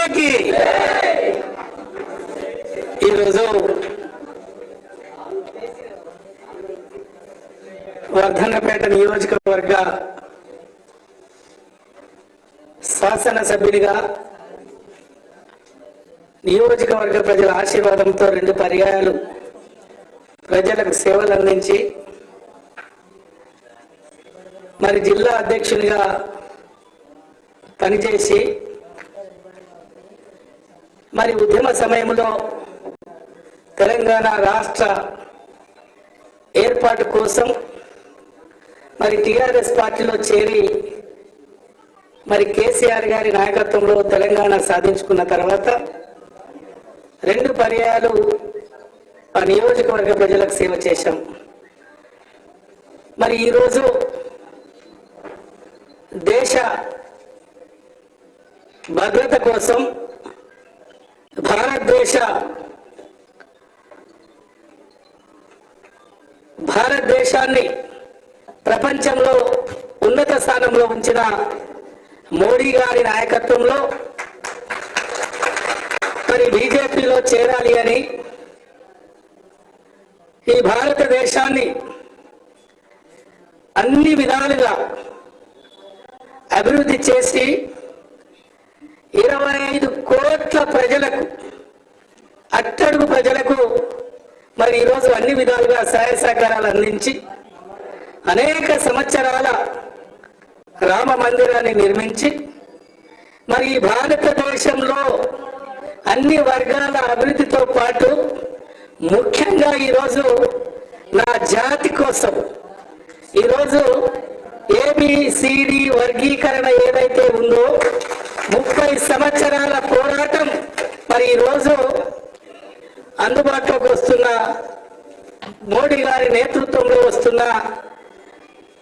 మాతకి ఈరోజు వర్ధన్నపేట నియోజకవర్గ శాసనసభ్యునిగా నియోజకవర్గ ప్రజల ఆశీర్వాదంతో 2 పర్యాయాలు ప్రజలకు సేవలు అందించి మరి జిల్లా అధ్యక్షునిగా పనిచేసి మరి ఉద్యమ సమయంలో తెలంగాణ రాష్ట్ర ఏర్పాటు కోసం మరి టిఆర్ఎస్ పార్టీలో చేరి మరి కేసీఆర్ గారి నాయకత్వంలో తెలంగాణ సాధించుకున్న తర్వాత 2 పర్యాయాలు ఆ నియోజకవర్గ ప్రజలకు సేవ చేశాం. మరి ఈరోజు దేశ భద్రత కోసం భారతదేశాన్ని ప్రపంచంలో ఉన్నత స్థానంలో ఉంచిన మోడీ గారి నాయకత్వంలో మరి బీజేపీలో చేరాలి అని ఈ భారతదేశాన్ని అన్ని విధాలుగా అభివృద్ధి చేసి 25 కోట్ల ప్రజలకు అట్టడుగు ప్రజలకు మరి ఈరోజు అన్ని విధాలుగా సహాయ సహకారాలు అందించి అనేక సంవత్సరాల రామ మందిరాన్ని నిర్మించి మరి ఈ భారతదేశంలో అన్ని వర్గాల అభివృద్ధితో పాటు ముఖ్యంగా ఈరోజు నా జాతి కోసం ఈరోజు ఏబిసిడి వర్గీకరణ ఏదైతే ఉందో 30 సంవత్సరాల పోరాటం మరి ఈరోజు అందుబాటులోకి వస్తున్న మోడీ గారి నేతృత్వంలో వస్తున్న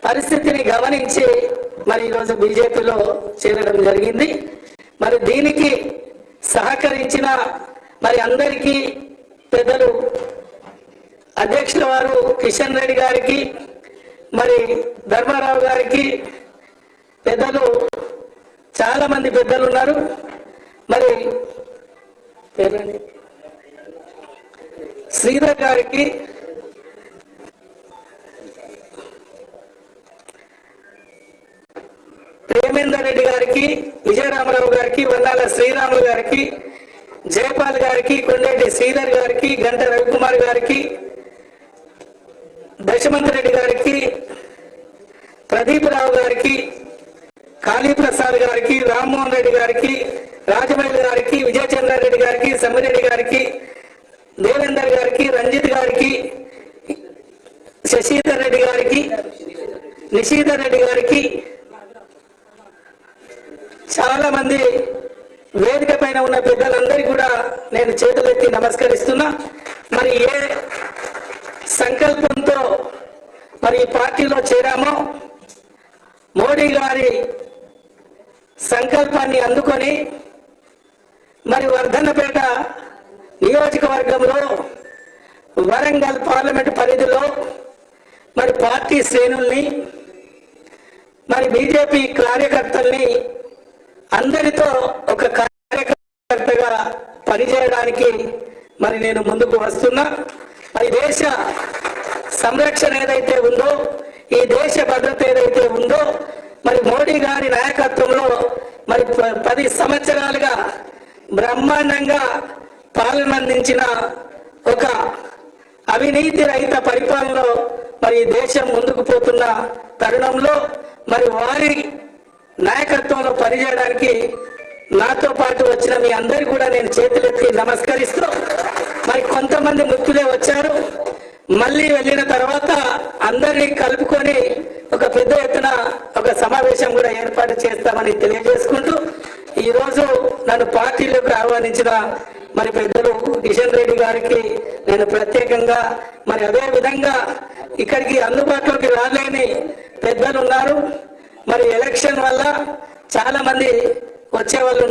పరిస్థితిని గమనించి మరి ఈరోజు బీజేపీలో చేరడం జరిగింది. మరి దీనికి సహకరించిన మరి అందరికీ పెద్దలు అధ్యక్షుల వారు కిషన్ రెడ్డి గారికి మరి ధర్మారావు గారికి పెద్దలు చాలా మంది పెద్దలు ఉన్నారు. మరి శ్రీధర్ గారికి ప్రేమేందర్ రెడ్డి గారికి విజయరామరావు గారికి వన్నాల శ్రీరాములు గారికి జయపాల్ గారికి కొండేటి శ్రీధర్ గారికి గంట రవికుమార్ గారికి దశమంత్ రెడ్డి గారికి ప్రదీప్ రావు గారికి కాళీప్రసాద్ గారికి రామ్మోహన్ రెడ్డి గారికి రాజమౌళి గారికి విజయచంద్ర రెడ్డి గారికి సమ్మిరెడ్డి గారికి దేవేందర్ గారికి రంజిత్ గారికి శశీధర్ రెడ్డి గారికి నిశీధర్ రెడ్డి గారికి చాలా మంది వేదిక పైన ఉన్న పెద్దలందరికీ కూడా నేను చేతులెత్తి నమస్కరిస్తున్నా. మరి ఏ సంకల్పంతో మరి ఈ పార్టీలో చేరామో మోడీ గారి సంకల్పాన్ని అందుకొని మరి వర్ధన్నపేట నియోజకవర్గంలో వరంగల్ పార్లమెంట్ పరిధిలో మరి పార్టీ శ్రేణుల్ని మరి బీజేపీ కార్యకర్తల్ని అందరితో ఒక కార్యకర్తగా పనిచేయడానికి మరి నేను ముందుకు వస్తున్నా. మరి దేశ సంరక్షణ ఏదైతే ఉందో, ఈ దేశ భద్రత ఏదైతే ఉందో మరి మోడీ గారి నాయకత్వంలో మరి 10 సంవత్సరాలుగా బ్రహ్మాండంగా పాలన అందించిన ఒక అవినీతి రహిత పరిపాలనలో మరి దేశం ముందుకు పోతున్న తరుణంలో మరి వారి నాయకత్వంలో పనిచేయడానికి నాతో పాటు వచ్చిన మీ అందరికీ కూడా నేను చేతులెత్తి నమస్కరిస్తూ మరి కొంతమంది ముఖ్యులే వచ్చారు. మళ్ళీ వెళ్ళిన తర్వాత అందరినీ కలుపుకొని ఒక పెద్ద ఎత్తున ఒక సమావేశం కూడా ఏర్పాటు చేస్తామని తెలియజేసుకుంటూ ఈరోజు నన్ను పార్టీలోకి ఆహ్వానించిన మరి పెద్దలు కిషన్ రెడ్డి గారికి నేను ప్రత్యేకంగా మరి అదే విధంగా ఇక్కడికి అందుబాటులోకి రాలేని పెద్దలు ఉన్నారు. మరి ఎలక్షన్ వల్ల చాలా మంది వచ్చే వాళ్ళు